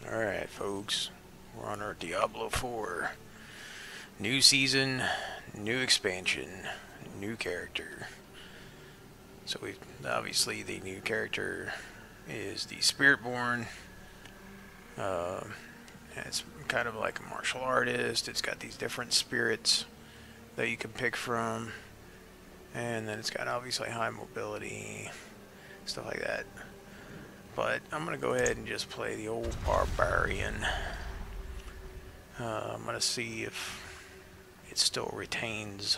Alright, folks, we're on our Diablo 4. New season, new expansion, new character. So we've obviously the new character is the Spiritborn. It's kind of like a martial artist. It's got these different spirits that you can pick from, and then it's got obviously high mobility, stuff like that. But I'm gonna go ahead and just play the old barbarian. I'm gonna see if it still retains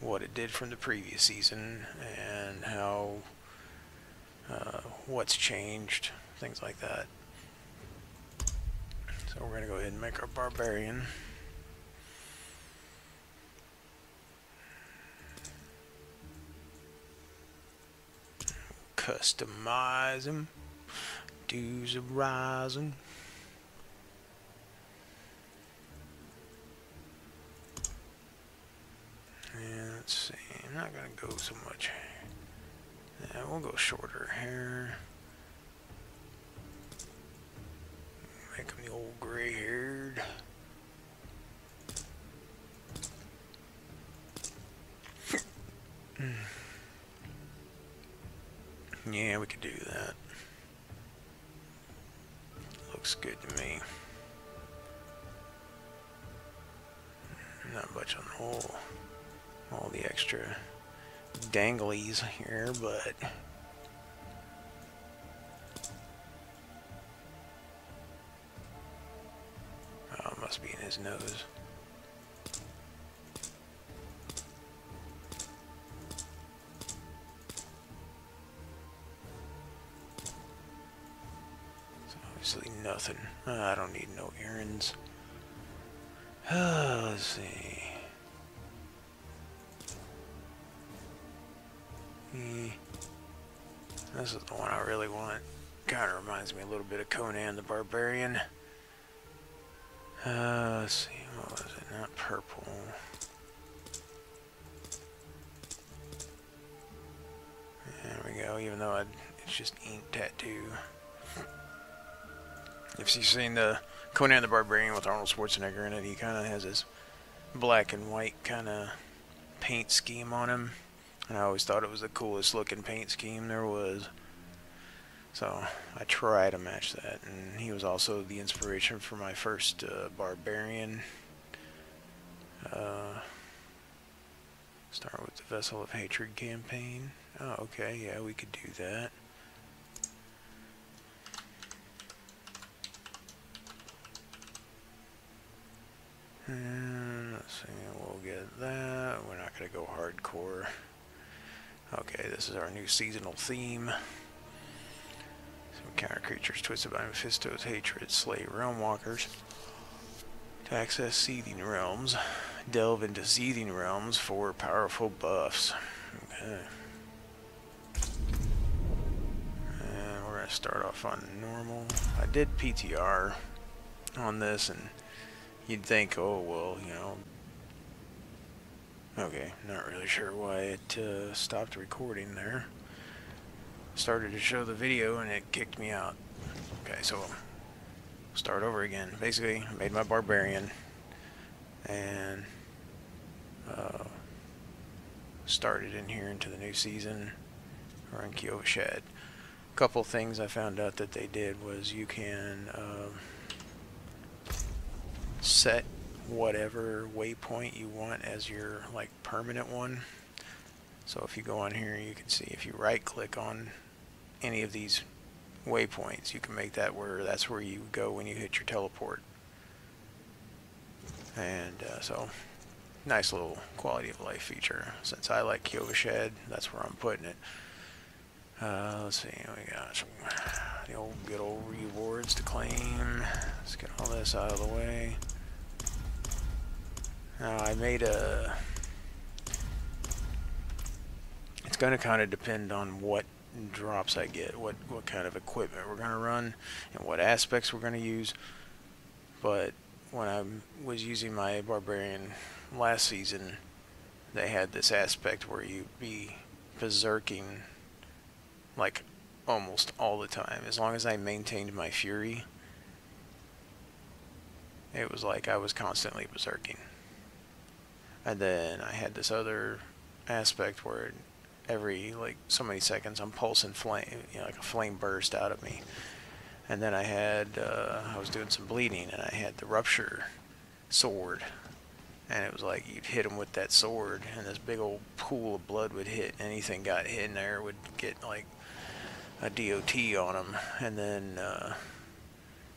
what it did from the previous season and how what's changed, things like that. So we're gonna go ahead and make our barbarian. Customize him. Dues are rising. And let's see, I'm not gonna go so much. Yeah, we'll go shorter hair. Make him the old gray-haired. Yeah, we could do that. Looks good to me. Not much on all the extra danglies here, but oh, it must be in his nose. Obviously nothing. I don't need no errands. Let's see. This is the one I really want. Kind of reminds me a little bit of Conan the Barbarian. Let's see. What was it? Not purple. There we go. Even though it's just ink tattoo. If you've seen the Conan the Barbarian with Arnold Schwarzenegger in it, he kind of has this black and white kind of paint scheme on him. And I always thought it was the coolest looking paint scheme there was. So I try to match that. And he was also the inspiration for my first barbarian. Start with the Vessel of Hatred campaign. Oh, okay, yeah, we could do that. And let's see, we'll get that. We're not going to go hardcore. Okay, this is our new seasonal theme. Some counter creatures twisted by Mephisto's hatred, slay realm walkers. To access seething realms, delve into seething realms for powerful buffs. Okay. And we're going to start off on normal. I did PTR on this, and you'd think, oh, well, you know. Okay, not really sure why it stopped recording there. Started to show the video and it kicked me out. Okay, so start over again. Basically, I made my barbarian and started in here into the new season. We're in Kiovashad. A couple things I found out that they did was you can set whatever waypoint you want as your like permanent one. So if you go on here, you can see if you right click on any of these waypoints, you can make that where that's where you go when you hit your teleport. And so nice little quality of life feature. Since I like Kiovashad, that's where I'm putting it. Let's see, we got some the old good old rewards to claim. Let's get all this out of the way. Now I made a, it's going to kind of depend on what drops I get, what kind of equipment we're going to run, and what aspects we're going to use. But when I was using my barbarian last season, they had this aspect where you'd be berserking like almost all the time. As long as I maintained my fury, it was like I was constantly berserking. And then I had this other aspect where every like so many seconds I'm pulsing flame, you know, like a flame burst out of me. And then I had, I was doing some bleeding, and I had the rupture sword. And it was like you'd hit him with that sword, and this big old pool of blood would hit. Anything got hit in there would get like a DOT on them. And then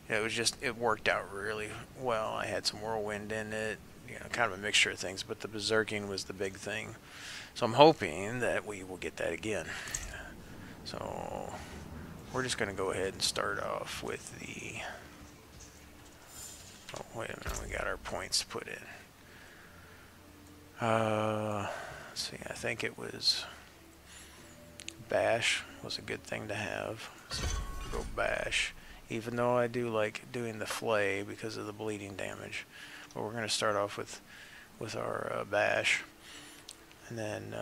it was just, it worked out really well. I had some whirlwind in it, you know, kind of a mixture of things, but the berserking was the big thing. So I'm hoping that we will get that again. So we're just going to go ahead and start off with the... Oh, wait a minute, we got our points to put in. Let's see, I think it was... Bash was a good thing to have. So go bash. Even though I do like doing the flay because of the bleeding damage. But we're going to start off with our bash. And then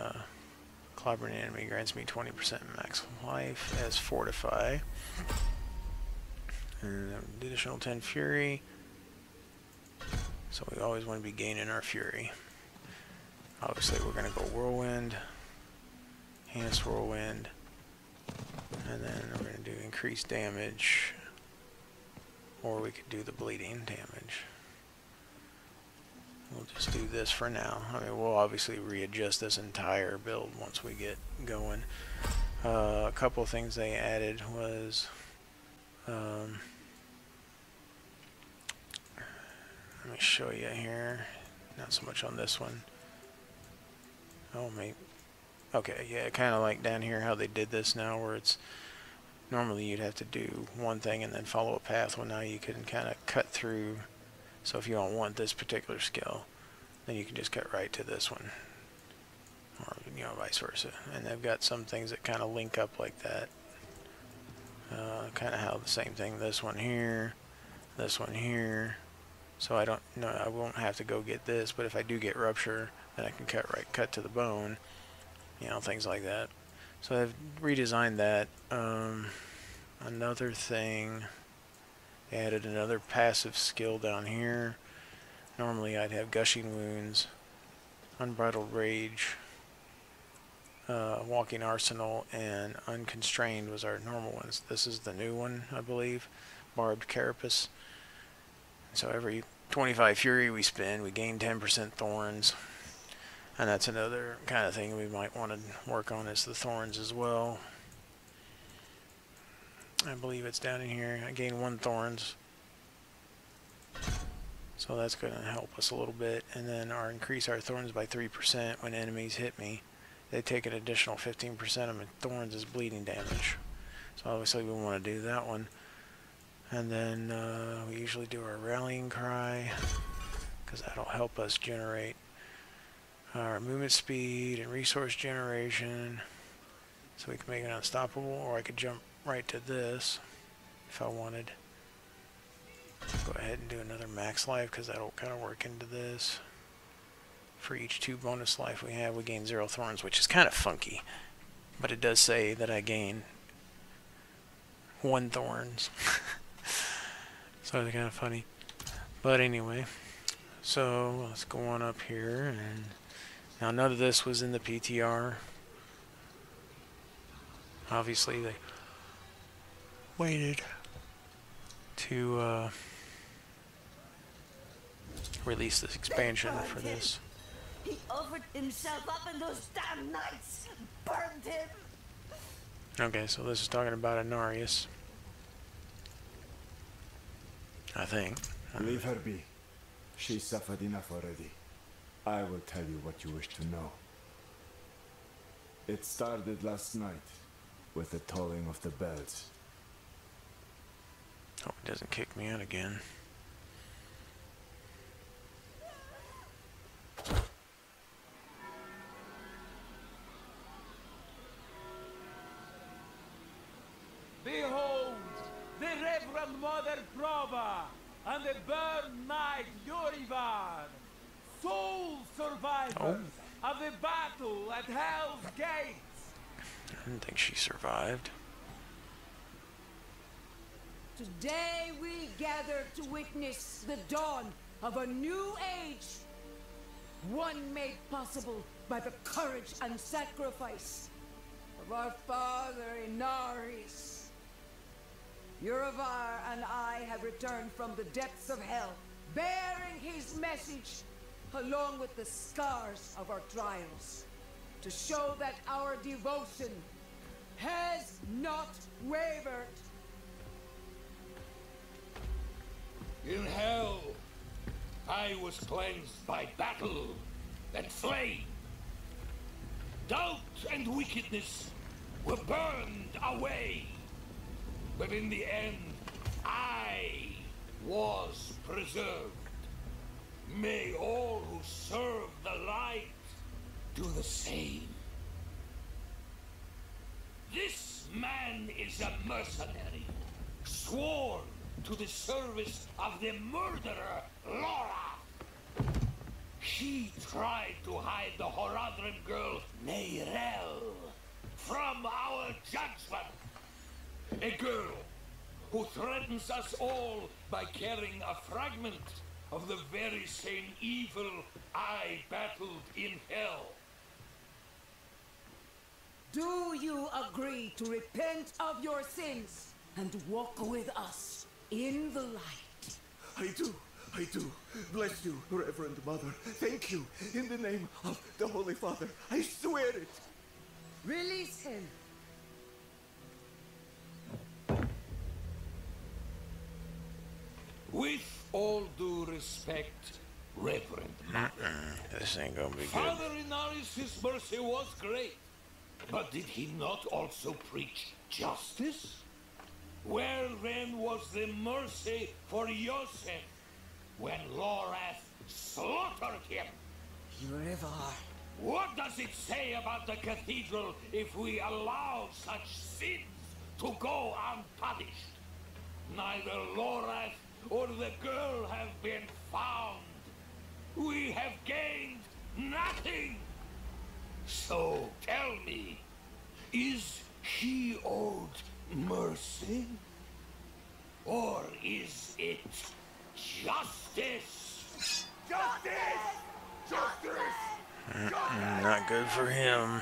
clobbering enemy grants me 20% max life as fortify. And additional 10 fury. So we always want to be gaining our fury. Obviously we're going to go whirlwind. Enhanced whirlwind. And then we're going to do increased damage. Or we could do the bleeding damage. We'll just do this for now. I mean, we'll obviously readjust this entire build once we get going. A couple of things they added was... let me show you here. Not so much on this one. Oh, maybe. Okay, yeah, kind of like down here how they did this now, where it's normally you'd have to do one thing and then follow a path. Well, now you can kind of cut through. So if you don't want this particular skill, then you can just cut right to this one, or you know, vice versa. And they've got some things that kind of link up like that. Kind of how the same thing. This one here, this one here. So I don't know. I won't have to go get this, but if I do get rupture, then I can cut to the bone. You know, things like that. So I've redesigned that. Another thing, they added another passive skill down here. Normally I'd have gushing wounds, unbridled rage, walking arsenal, and unconstrained was our normal ones. This is the new one, I believe, barbed carapace. So every 25 fury we spend, we gain 10% thorns. And that's another kind of thing we might want to work on, is the thorns as well. I believe it's down in here. I gain 1 thorns. So that's going to help us a little bit. And then increase our thorns by 3% when enemies hit me. They take an additional 15% of my thorns as bleeding damage. So obviously we want to do that one. And then we usually do our rallying cry, because that'll help us generate our movement speed and resource generation, so we can make it unstoppable. Or I could jump right to this if I wanted. Go ahead and do another max life, because that'll kind of work into this. For each 2 bonus life we have, we gain 0 thorns, which is kind of funky, but it does say that I gain 1 thorns. So it's kind of funny. But anyway, so let's go on up here. And now none of this was in the PTR. Obviously they waited to release this expansion for this. He offered himself up and those damn knights burned him. Okay, so this is talking about Anarius, I think. Leave her be. She suffered enough already. I will tell you what you wish to know. It started last night with the tolling of the bells. Hope it doesn't kick me out again. Behold, the Reverend Mother Prova and the Burn Knight Yurivar, sole survivors of the battle at Hell's Gates. I didn't think she survived. Today we gather to witness the dawn of a new age. One made possible by the courage and sacrifice of our father Inaris. Urivar and I have returned from the depths of hell, bearing his message, along with the scars of our trials, to show that our devotion has not wavered. In hell, I was cleansed by battle and flame. Doubt and wickedness were burned away. But in the end, I was preserved. May all who serve the light do the same. This man is a mercenary, sworn to the service of the murderer, Laura. He tried to hide the Horadrim girl, Neyrel, from our judgment. A girl who threatens us all by carrying a fragment of the very same evil I battled in hell. Do you agree to repent of your sins and walk with us in the light? I do. Bless you, Reverend Mother. Thank you. In the name of the Holy Father, I swear it. Release him. With all due respect, Reverend Mother, This ain't gonna be good. Father Inaris' mercy was great, but did he not also preach justice? Where then was the mercy for Yosef when Lorath slaughtered him? Urivar. What does it say about the cathedral if we allow such sins to go unpunished? Neither Lorath or the girl have been found. We have gained nothing. So tell me, is he owed mercy? Or is it justice? Justice! Justice! Not good for him.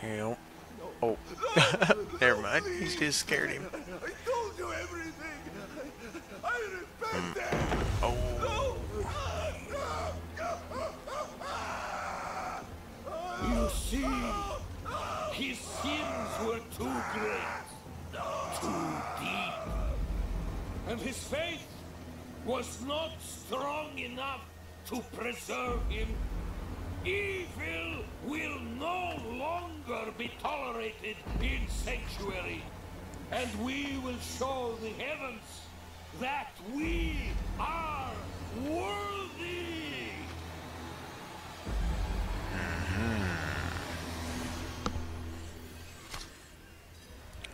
Yep. Oh, never mind. He just scared him. I told you everything. I repent it. Oh, You see, his sins were too great, too deep, and his faith was not strong enough to preserve him. Evil will no longer be tolerated in Sanctuary, and we will show the heavens that we are worthy.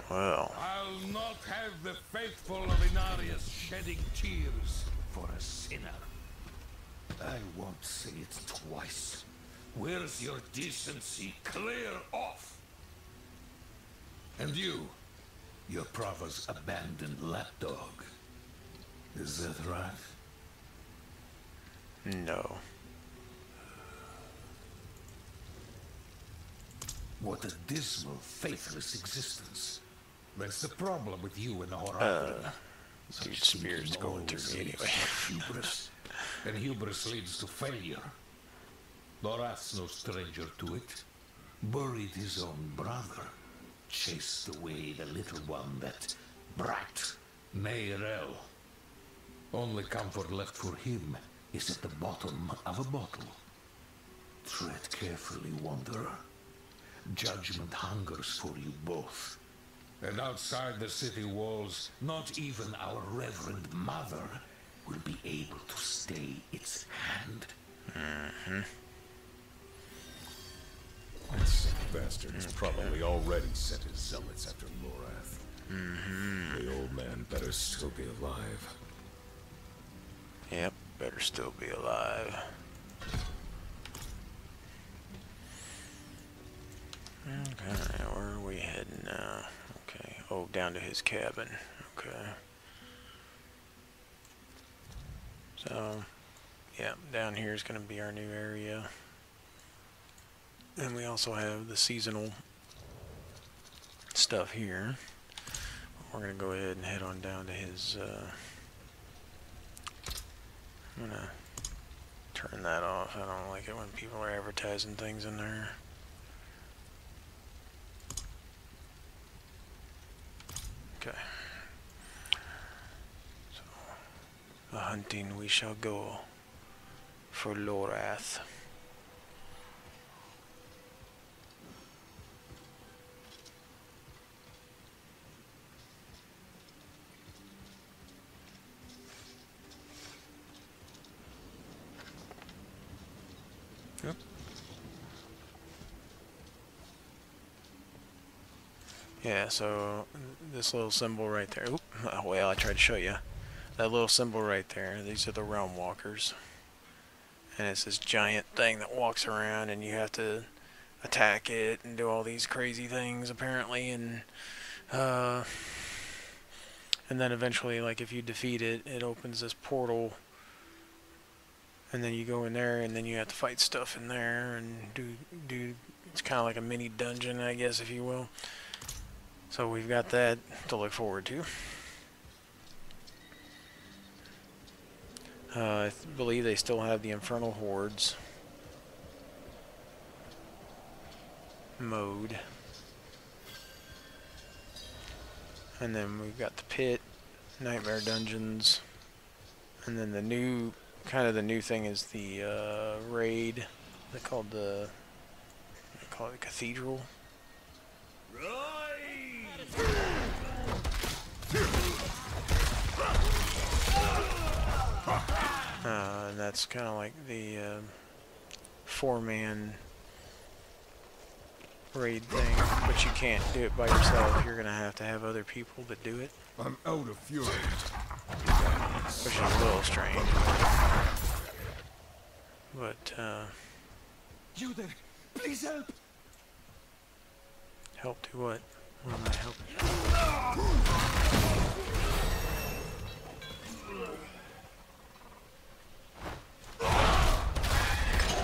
well. I'll not have the faithful of Inarius shedding tears for a sinner. I won't say it twice. Where's your decency? Clear off! And you, your Prava's abandoned lapdog. Is that right? No. What a dismal, faithless existence. That's the problem with you and the Horadrim. Your spear's going through me anyway. Hubris. And hubris leads to failure. Lorath's no stranger to it. Buried his own brother. Chased away the little one, that brat, Neyrel. Only comfort left for him is at the bottom of a bottle. Tread carefully, wanderer. Judgment hungers for you both. And outside the city walls, not even our Reverend Mother will be able to stay its hand. That sick bastard has probably already sent his zealots after Lorath. The old man better still be alive. Yep, better still be alive. Okay, where are we heading now? Okay, Oh, down to his cabin. Okay. So, yeah, down here is going to be our new area. And we also have the seasonal stuff here. We're going to go ahead and head on down to his, I'm going to turn that off. I don't like it when people are advertising things in there. Okay. So, a hunting we shall go for Lorath. Yep. Yeah, so this little symbol right there. Oop, well, I tried to show you. That little symbol right there, these are the realm walkers. And it's this giant thing that walks around and you have to attack it and do all these crazy things apparently, and then eventually, like, if you defeat it, it opens this portal. And then you go in there, and then you have to fight stuff in there, and do it's kind of like a mini dungeon, I guess, if you will. So we've got that to look forward to. I believe they still have the Infernal Hordes mode. And then we've got the Pit, Nightmare Dungeons, and then the new... kind of the new thing is the raid. They call it the Cathedral. And that's kind of like the 4-man raid thing, but you can't do it by yourself. You're gonna have to have other people to do it. I'm out of fury. Which is a little strange. But, You there, please help! help do what? What am I helping?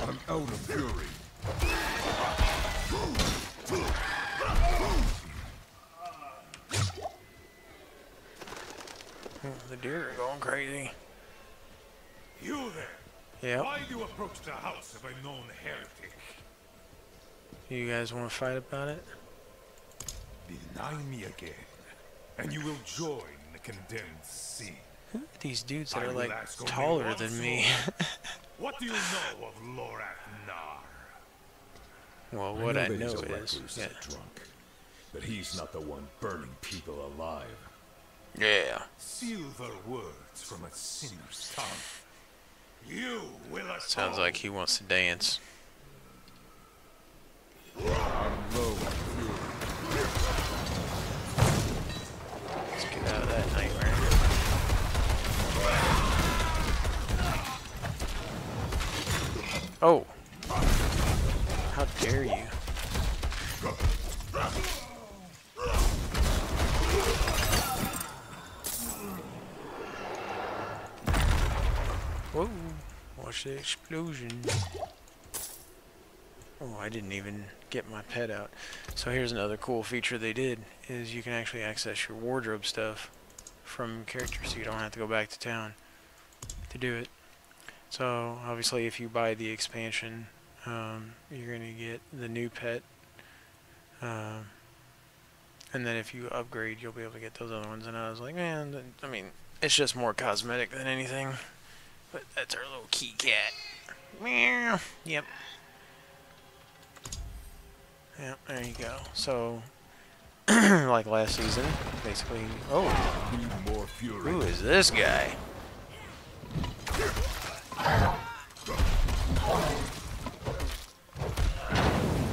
I'm out of fury. Oh, the deer are going crazy. You there! Yep. Why do you approach the house of a known heretic? You guys want to fight about it? Deny me again, and you will join the condemned sea. Who are these dudes that I are will like ask only taller one than me? What do you know of Lorath Nar? Well, what I know that he's a is, recluse yeah. and a drunk. But he's not the one burning people alive. Yeah. Silver words from a sinner's tongue. You will atone. Sounds like he wants to dance. I'm low on fury. Let's get out of that nightmare. Oh! How dare you? Whoa! Watch the explosion. Oh, I didn't even get my pet out. So here's another cool feature they did, is you can actually access your wardrobe stuff from characters, so you don't have to go back to town to do it. So obviously if you buy the expansion, you're going to get the new pet. And then if you upgrade, you'll be able to get those other ones. And I was like, man, I mean, it's just more cosmetic than anything. But that's our little key cat. Meow. Yep. Yep, there you go. So, like last season, basically... Oh! Need more fury. Who is this guy?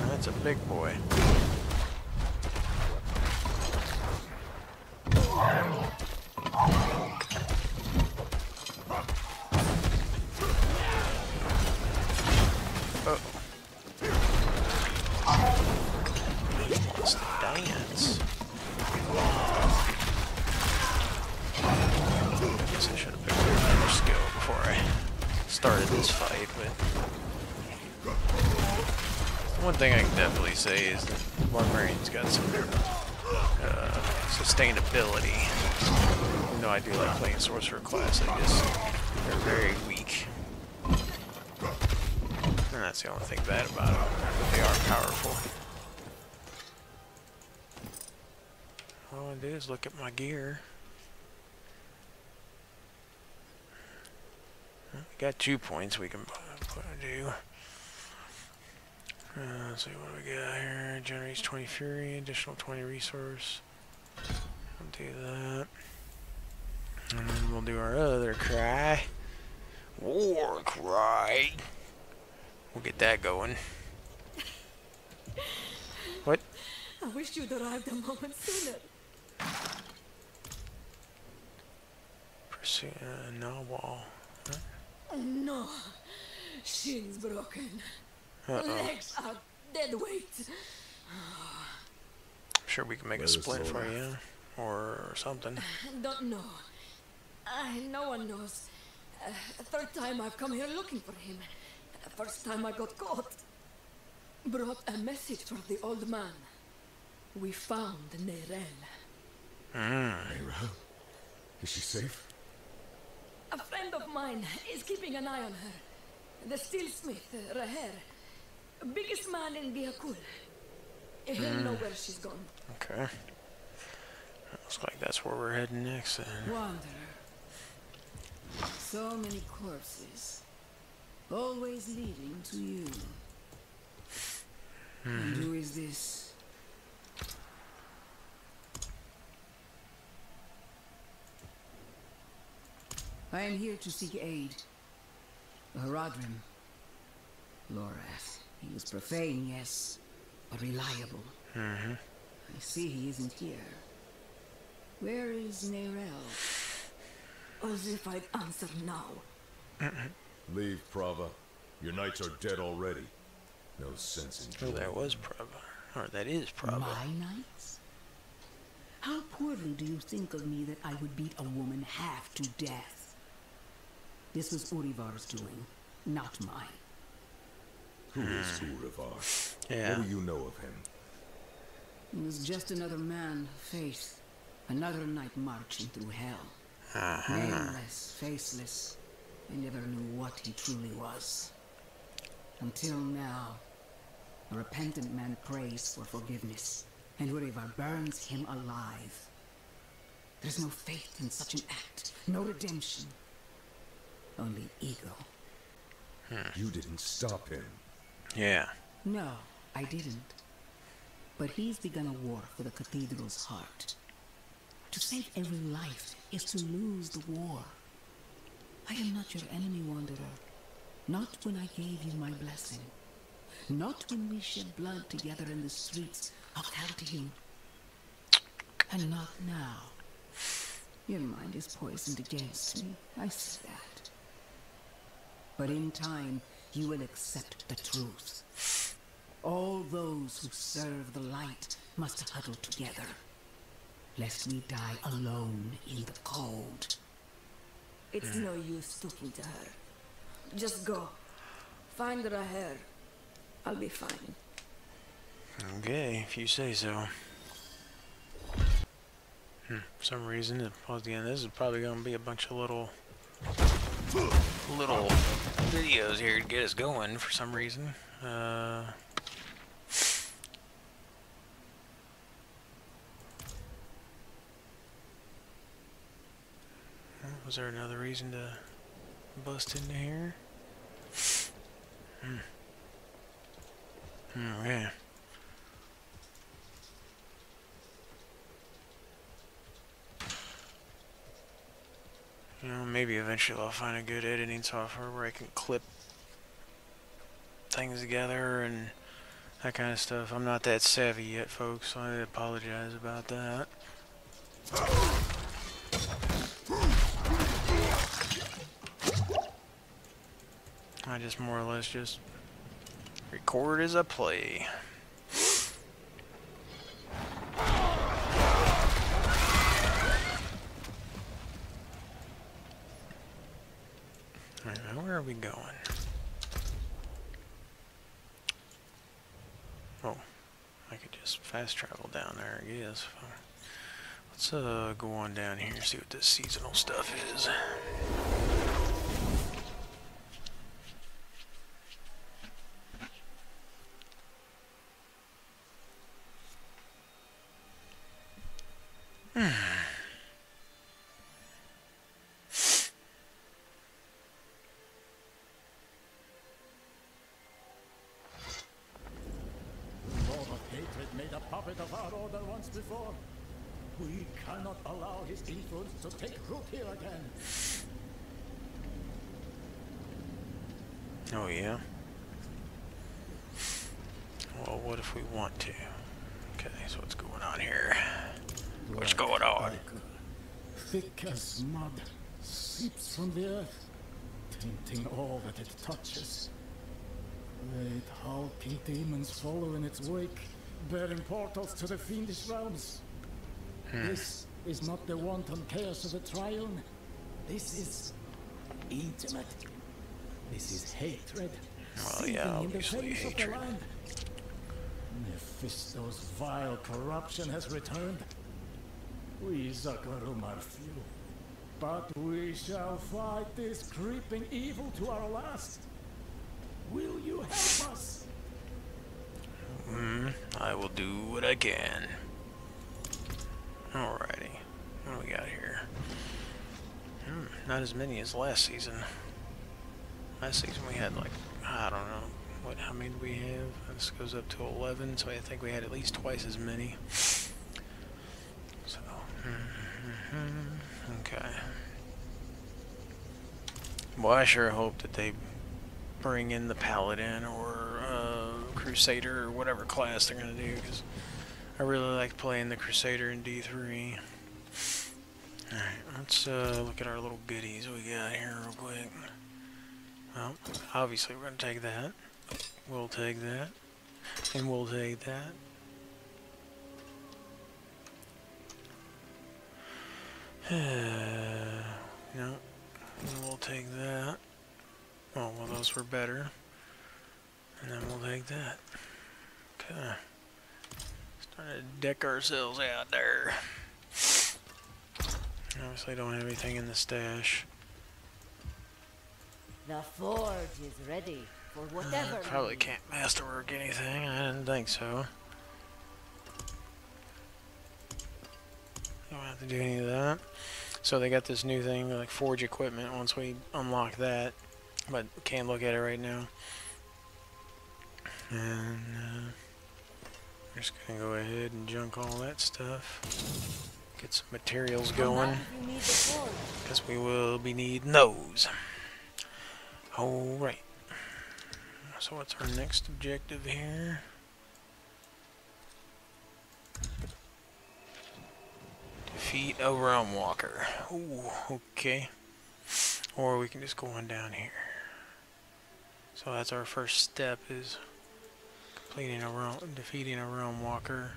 That's a big boy. Oh. Let's dance. guess I should have picked another skill before I started this fight, but one thing I can definitely say is that Barbarian's got some sustainability. Even though I do like playing Sorcerer class, they're very weak. And that's the only thing bad about them, but they are powerful. All I do is look at my gear. We got 2 points we can do. Let's see what we got here. Generates 20 fury, additional 20 resource. I'll do that. And then we'll do our other cry. War cry. We'll get that going. What? I wish you'd arrived a moment sooner. Pursue narwhal. Huh? No. Shins broken. Legs are dead weight. I'm sure we can make a splint for you. Or something. Don't know. No one knows. Third time I've come here looking for him. First time I got caught. Brought a message for the old man. We found Neyrelle. Neyrelle? Is she safe? A friend of mine is keeping an eye on her. The steelsmith, Raher. Biggest man in Biakul. He'll know where she's gone. Okay. Looks like that's where we're heading next then. Wanderer. So many corpses. Always leading to you. And who is this? I am here to seek aid. Haradrim. Lorath. He was profane, yes, but reliable. I see he isn't here. Where is Neyrelle? As if I'd answer now. Leave, Prava. Your knights are dead already. No sense in Oh, that was Prava. Or that is Prava. My knights? How poorly do you think of me that I would beat a woman half to death? This was Urivar's doing, not mine. Who is Urivar? Yeah. What do you know of him? He was just another man of faith. Another knight marching through hell. Nameless, faceless. I never knew what he truly was. Until now. A repentant man prays for forgiveness, and Urivar burns him alive. There's no faith in such an act. No redemption. Only ego. You didn't stop him. Yeah. No, I didn't. But he's begun a war for the cathedral's heart. To save every life is to lose the war. I am not your enemy, Wanderer. Not when I gave you my blessing. Not when we shed blood together in the streets of Heltine. And not now. Your mind is poisoned against me. I see that. But in time, you will accept the truth. All those who serve the light must huddle together, lest we die alone in the cold. It's no use talking to her. Just go. Find Raher. I'll be fine. Okay, if you say so. For some reason, at the end, this is probably going to be a bunch of little videos here to get us going for some reason. Was there another reason to bust into here? Okay. You know, maybe eventually I'll find a good editing software where I can clip things together and that kind of stuff. I'm not that savvy yet, folks, so I apologize about that. I just more or less just record as I play. Where are we going? Oh, I could just fast travel down there, I guess. Let's go on down here and see what this seasonal stuff is. Made a puppet of our order once before. We cannot allow his influence to take root here again. Oh yeah? Well, what if we want to? Okay, so what's going on here? What's going on? Thick as mud, seeps from the earth, tainting all that it touches. Great hulking demons follow in its wake, bearing portals to the fiendish realms. This is not the wanton chaos of the Triune. This is intimate. This is hatred. Well, yeah, obviously hatred. Mephisto's vile corruption has returned. We Zakarum are few, but we shall fight this creeping evil to our last. Will you help us? I will do what I can. Alrighty. What do we got here? Not as many as last season. Last season we had like, I don't know, how many do we have? This goes up to 11, so I think we had at least twice as many. So, okay. Well, I sure hope that they bring in the Paladin or Crusader or whatever class they're going to do, because I really like playing the Crusader in D3. Alright, let's look at our little goodies we got here real quick. Well, obviously we're going to take that. We'll take that. And we'll take that. No. And we'll take that. Oh, well, those were better. And then we'll take that. Okay. Starting to deck ourselves out there. Obviously don't have anything in the stash. The forge is ready for whatever. Probably can't masterwork anything. I didn't think so. Don't have to do any of that. So they got this new thing like forge equipment once we unlock that, but we can't look at it right now. And we're just gonna go ahead and junk all that stuff. Get some materials going, because we will be needing those. Alright. So what's our next objective here? Defeat a realm walker. Ooh, okay. Or we can just go on down here. So that's our first step, is defeating a realm walker.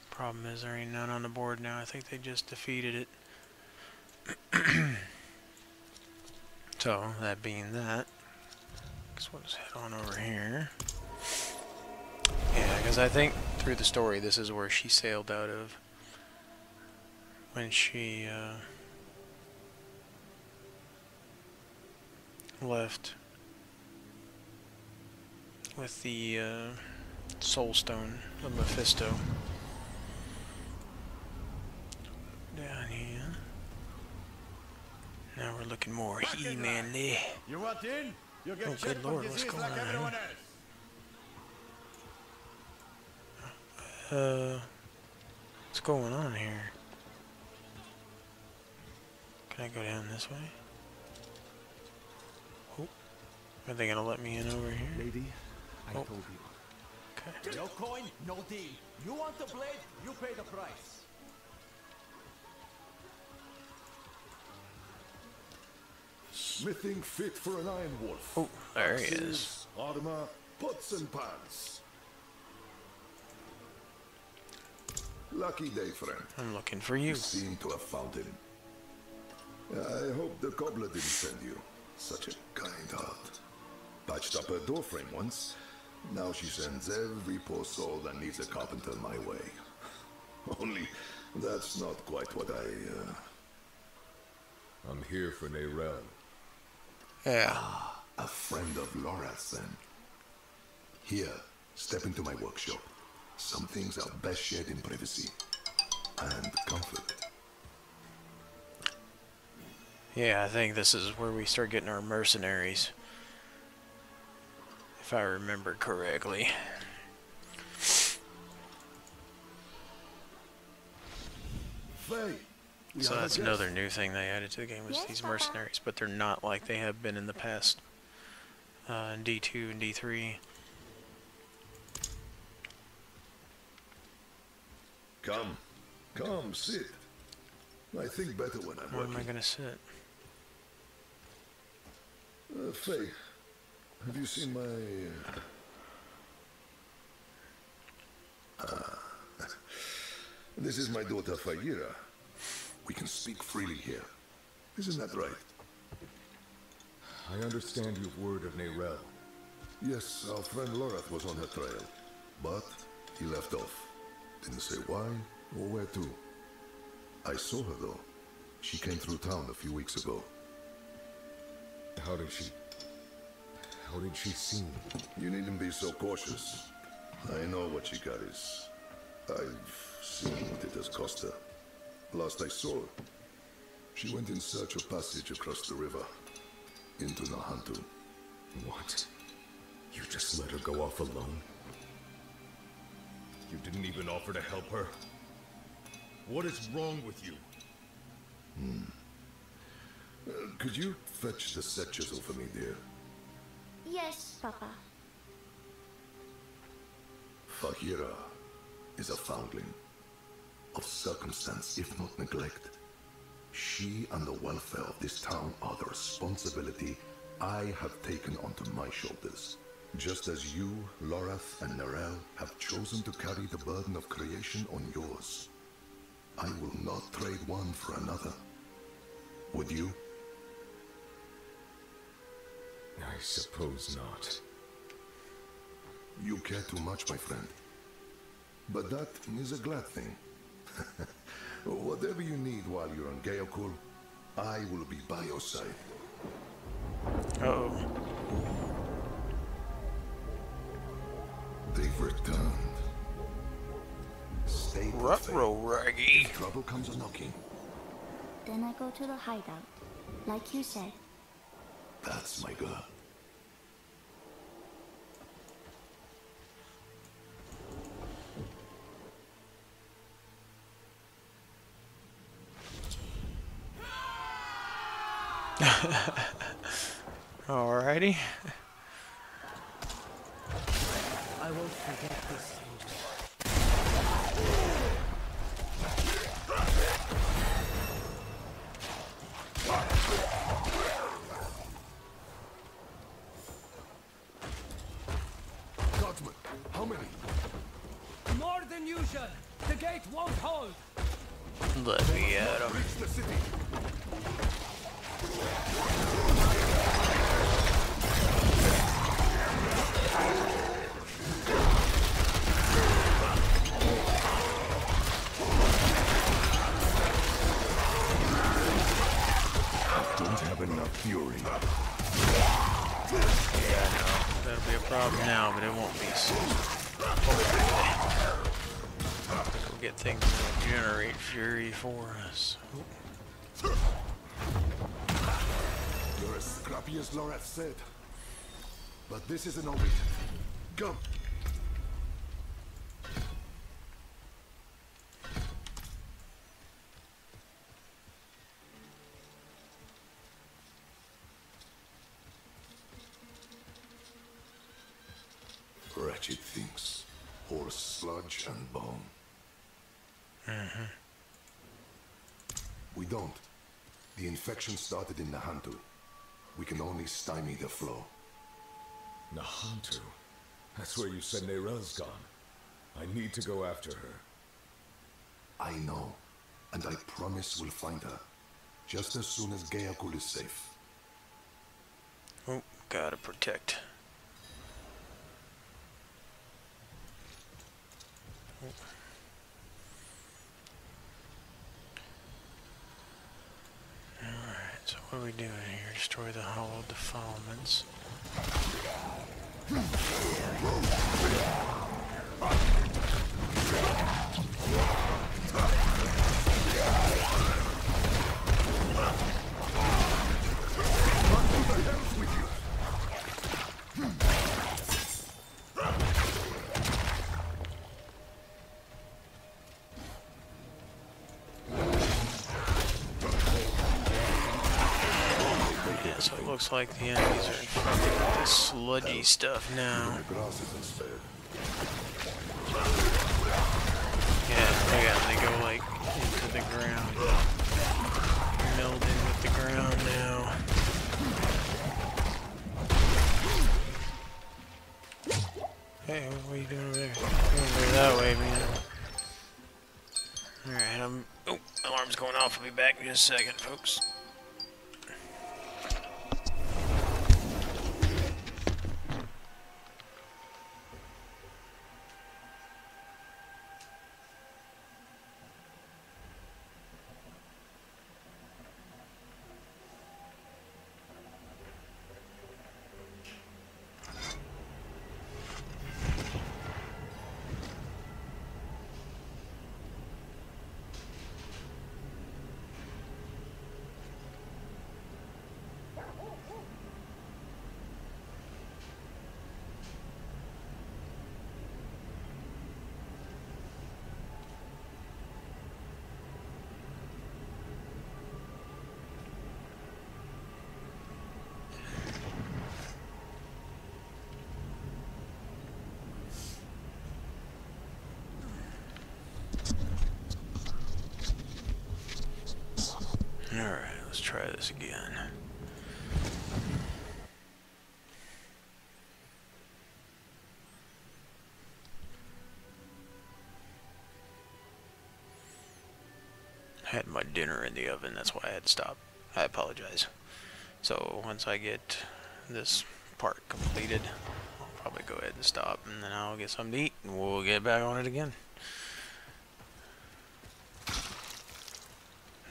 Problem is there ain't none on the board now. I think they just defeated it. So that being that, guess we'll just head on over here. Yeah, because I think through the story this is where she sailed out of when she left with the soul stone of Mephisto. Down here. Now we're looking more he-manly. You want in? You get Oh, good lord, what's going on here? What's going on here? Can I go down this way? Oh, are they gonna let me in over here? Lady, I told you. Okay. No coin, no deal. You want the blade, you pay the price. Smithing fit for an iron wolf. Oh, there he Axes, is. Armor, pots and pans. Lucky day, friend. I'm looking for you. Seen to a fountain. I hope the cobbler didn't send you. Such a kind heart. Patched up her doorframe once. Now she sends every poor soul that needs a carpenter my way. Only that's not quite what I'm here for Neyrelle. Yeah. A friend of Laura's then. Here, step into my workshop. Some things are best shared in privacy and comfort. Yeah, I think this is where we start getting our mercenaries. If I remember correctly. Faye, So that's another new thing they added to the game, was these mercenaries, but they're not like they have been in the past. In D2 and D3. Come, sit. I think better when I'm Where am I working. gonna sit? Faye, have you seen my... This is my daughter, Fayira. We can speak freely here. Isn't that right? I understand you've word of Neyrelle. Yes, our friend Lorath was on her trail, but he left off. Didn't say why or where to. I saw her though. She came through town a few weeks ago. How did she seem? You needn't be so cautious. I know what she got is. I've seen what it has cost her. Last I saw her, she went in search of passage across the river, into Nahantu. What? You just let her go off alone? You didn't even offer to help her? What is wrong with you? Could you fetch the set chisel for me, dear? Yes, Papa. Fahira is a foundling of circumstance, if not neglect. She and the welfare of this town are the responsibility I have taken onto my shoulders. Just as you, Lorath, and Neyrelle have chosen to carry the burden of creation on yours. I will not trade one for another. Would you? I suppose not. You care too much, my friend. But that is a glad thing. Whatever you need while you're on Geokul, I will be by your side. Uh-oh. They've returned. Stay Ruh-roh-raggy. Trouble comes a-knocking. Then I go to the hideout, like you said. That's my girl. Alrighty. I won't forget this. Guardsmen, how many? More than usual. The gate won't hold. Let me at him. Reach the city. I don't have enough fury. Yeah, I know. That'll be a problem now, but it won't be soon. We'll get things that generate fury for us. You're as scrappy as Lorath said. But this isn't over yet. Come. Wretched things. Horse sludge and bone. We don't. The infection started in Nahantu. We can only stymie the flow. Nahantu? That's where you said Neyrelle's gone. I need to go after her. I know. And I promise we'll find her. Just as soon as Geokul is safe. gotta protect. Alright, so what are we doing here? Destroy the hollow defilements. Yeah, so it looks like the enemies are infected with this sludgy stuff now. Yeah, they go like into the ground. Meld in with the ground now. Hey, what are you doing over there? You're over there that way, man. Alright, oh, alarm's going off. I'll be back in just a second, folks. Alright, let's try this again. I had my dinner in the oven, that's why I had to stop. I apologize. So once I get this part completed, I'll probably go ahead and stop, and then I'll get something to eat, and we'll get back on it again.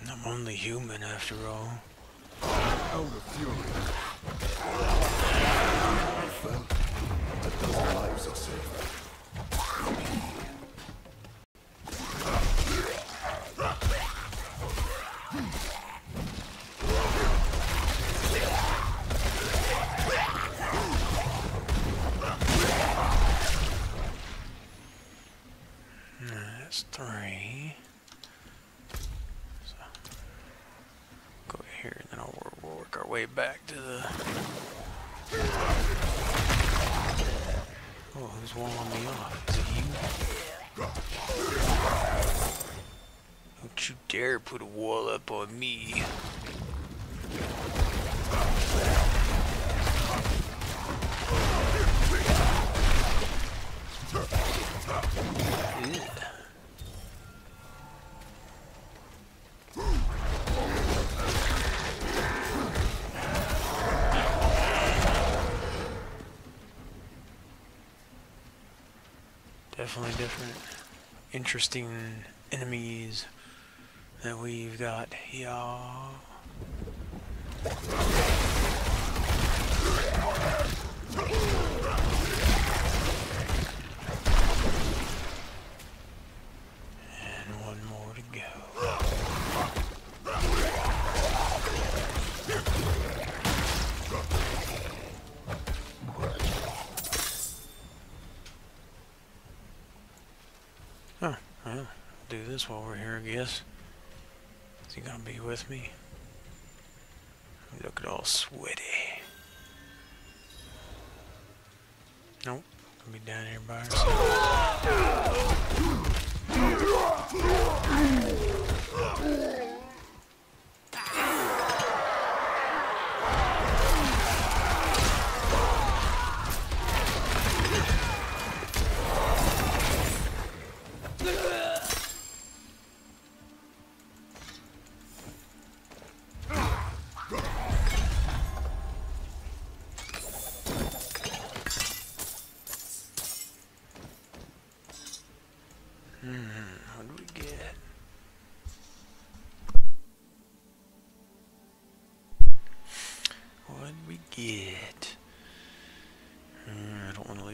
I'm only human after all. Out of fury. I felt a dozen lives are saved. That's 3. Here, and then we'll work our way back to the... Oh, who's walling me off? Is it you? Don't you dare put a wall up on me. Ew. Definitely different, interesting enemies that we've got here. And one more to go. Huh, well, do this while we're here, I guess. Is he gonna be with me? Look at all sweaty. Nope, I'll be down here by herself.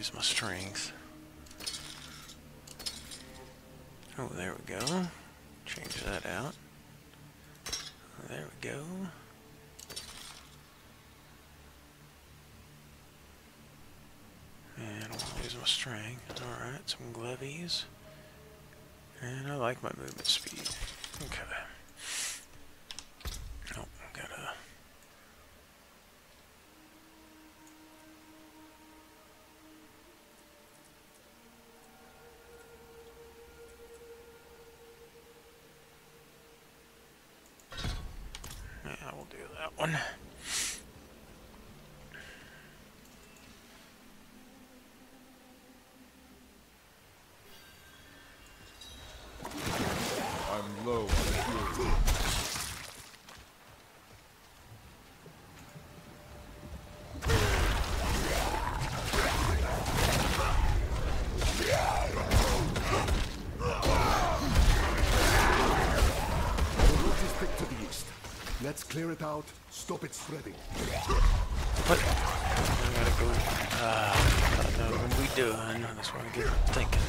lose my strength. Oh, there we go. Change that out. There we go. And I don't want to lose my strength. Alright, some glaives. And I like my movement speed. Okay. Oh, gotta... Yeah, we'll do that one. I'm low on fuel. Let's clear it out, stop it spreading. What? I gotta go. I don't know what we doing. That's what I get thinking.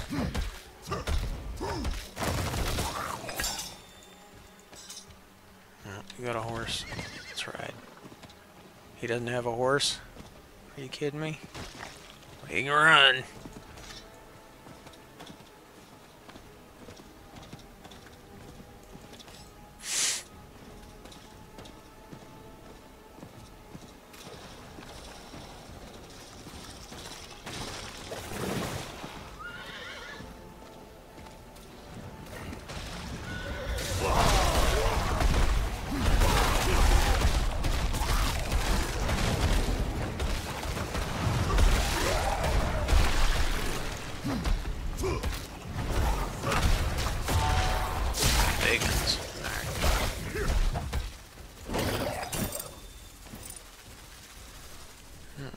Oh, you got a horse. That's right. He doesn't have a horse? Are you kidding me? He can run.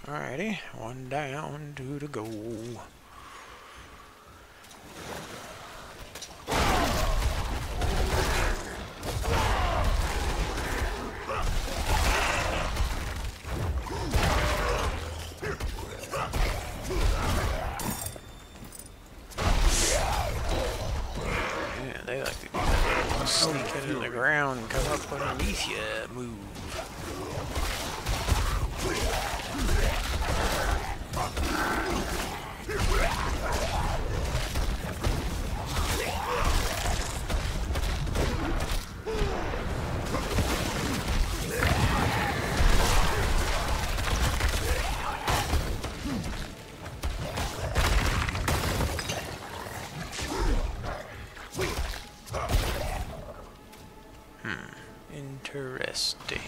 Alrighty, one down, two to go. Yeah, they like to do that. Sneak into the ground and come up underneath you. Move. Interesting.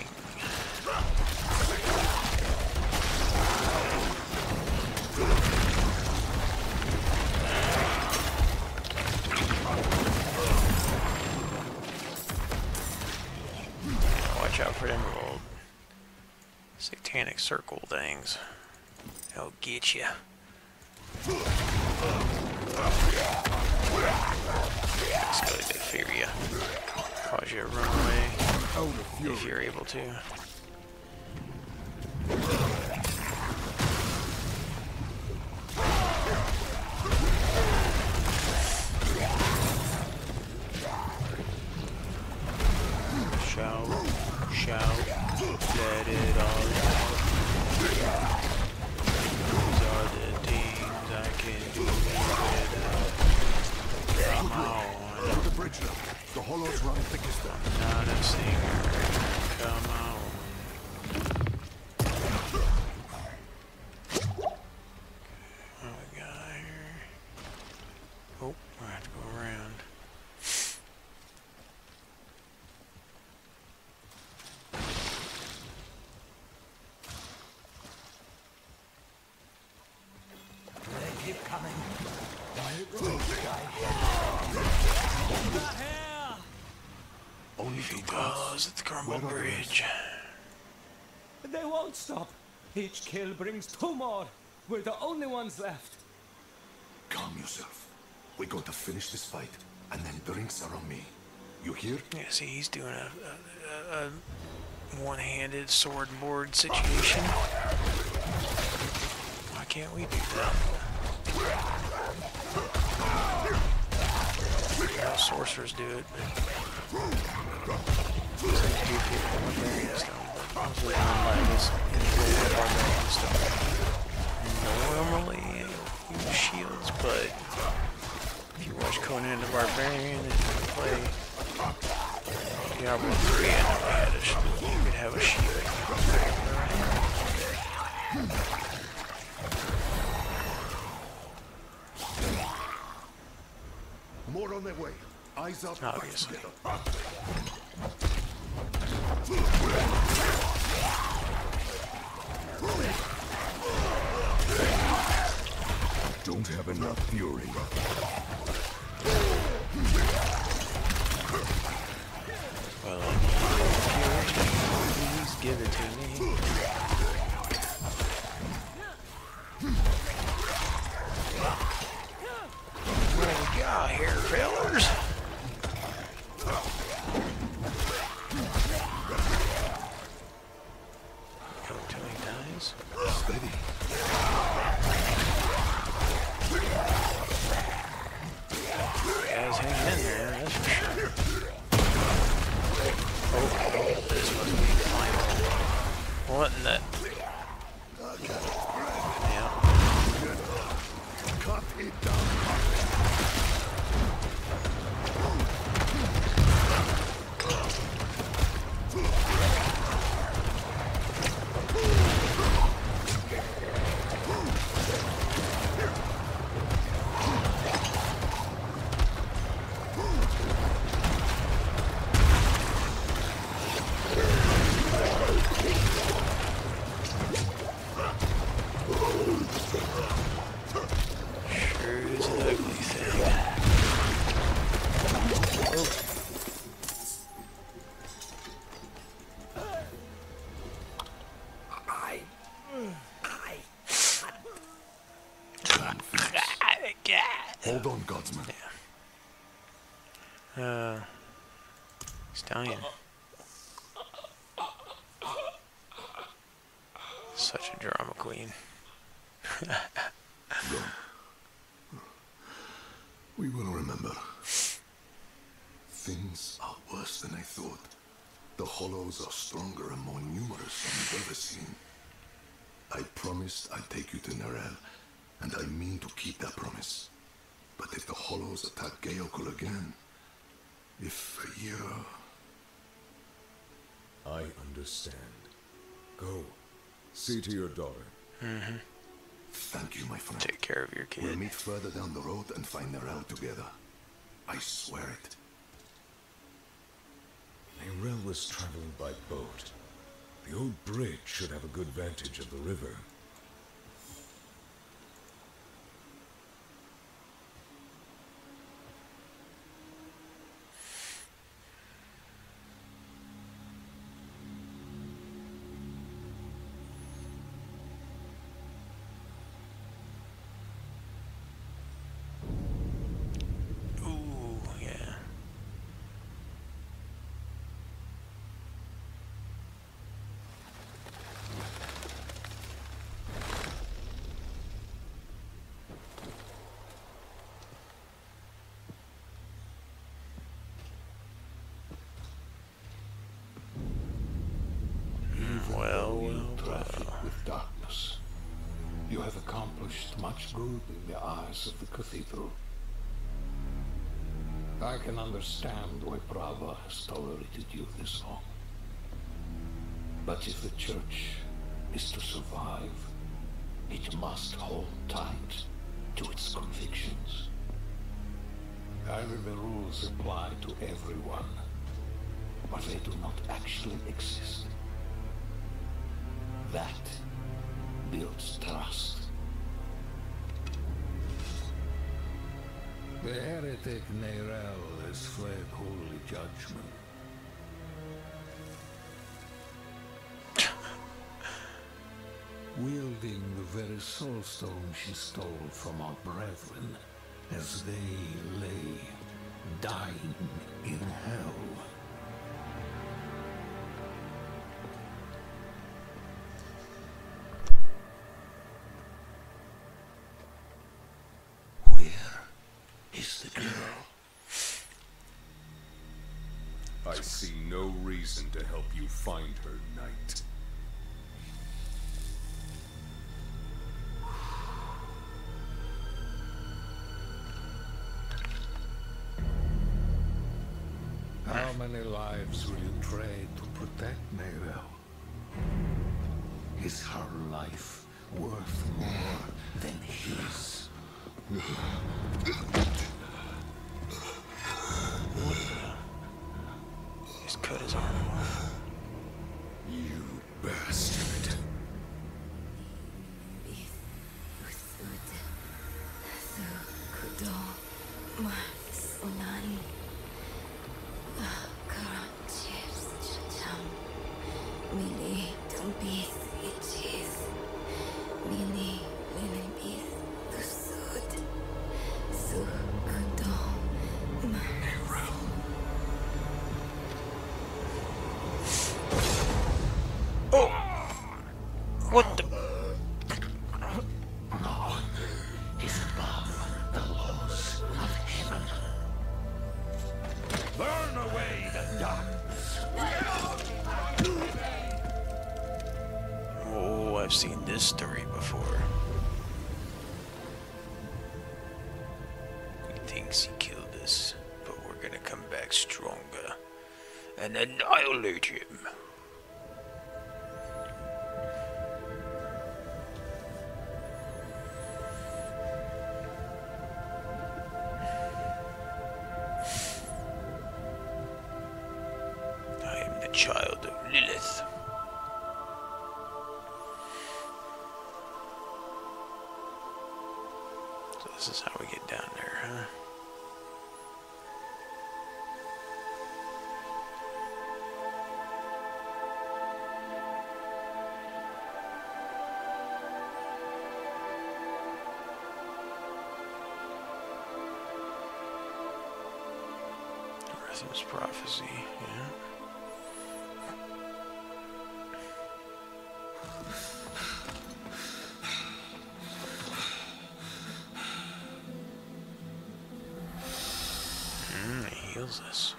Watch out for them little satanic circle things. They'll get you. Basically, they fear you. Cause you to run away if you're able to. Shout, shout, let it all out. These are the things I can do without. Come on. The bridge now. The hollows run thickest there. Not a singer. Come on. What we got here? Oh, I have to go around. They keep coming. Only if he goes at the Crumble Bridge. They won't stop. Each kill brings 2 more. We're the only ones left. Calm yourself. We're going to finish this fight, and then drinks are on me. You hear? Yeah, see, he's doing a one-handed sword and board situation. Why can't we do that? Well, sorcerers do it. Some do people barbarian stuff, but mostly online is barbarian stuff. Normally use shields, but if you watch Conan the Barbarian and you play Diablo 3, I never had a shield. You could have a shield. More on their way. Eyes up. Obviously. Don't have enough fury. Well, please give it to me. What do we got here, fellers? Go till he dies. Steady. Guys, hang in there, that's for sure. Oh, this must be the final. What in the... Yeah. Cut it down. Hold on, Godsman. Yeah. Stallion. Such a drama queen. We will remember. Things are worse than I thought. The Hollows are stronger and more numerous than we've ever seen. I promised I'd take you to Nerel, and I mean to keep that promise. But if the Hollows attack Geokul again, if a year... I understand. Go. See to your daughter. Mm-hmm. Thank you, my friend. Take care of your kid. We'll meet further down the road and find Nerel together. I swear it. Nerel was traveling by boat. The old bridge should have a good vantage of the river. With darkness, you have accomplished much good in the eyes of the cathedral. I can understand why Prava has tolerated you this long. But if the church is to survive, it must hold tight to its convictions. Either the rules apply to everyone, or they do not actually exist. That builds trust. The heretic Nerel has fled holy judgment. Wielding the very soulstone she stole from our brethren as they lay dying in hell. I see no reason to help you find her, Knight. How many lives will you trade to protect Maybell? Is her life worth more than his? Just cut his arm off. You bastard. What the? No, he's above the laws of heaven. Burn away the darkness. Oh, I've seen this story before. He thinks he killed us, but we're gonna come back stronger and annihilate him. Child of Lilith. So this is how we get down there, huh? Rhythm's prophecy, yeah. It heals us.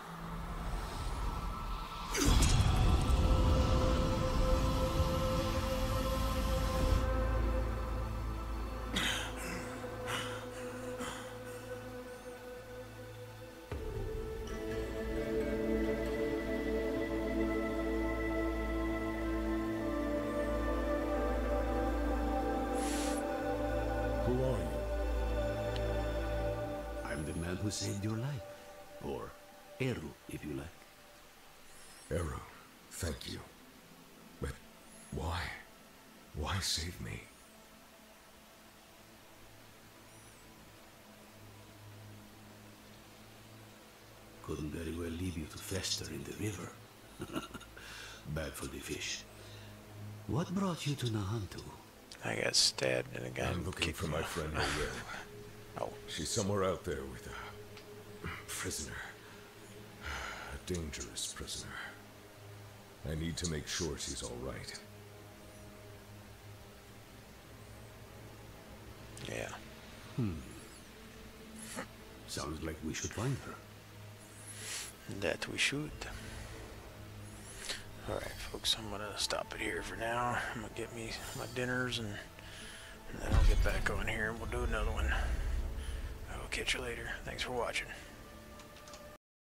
Who are you? I'm the man who saved your life. Or Eru, if you like. Eru, thank you. But why? Why save me? Couldn't very well leave you to fester in the river. Bad for the fish. What brought you to Nahantu? I got stabbed and a guy. I'm looking for my friend Ariel. Oh. She's somewhere out there with a prisoner. A dangerous prisoner. I need to make sure she's all right. Yeah. Sounds like we should find her. That we should. Alright, folks, I'm gonna stop it here for now. I'm gonna get me my dinners and then I'll get back on here and we'll do another one. I will catch you later. Thanks for watching.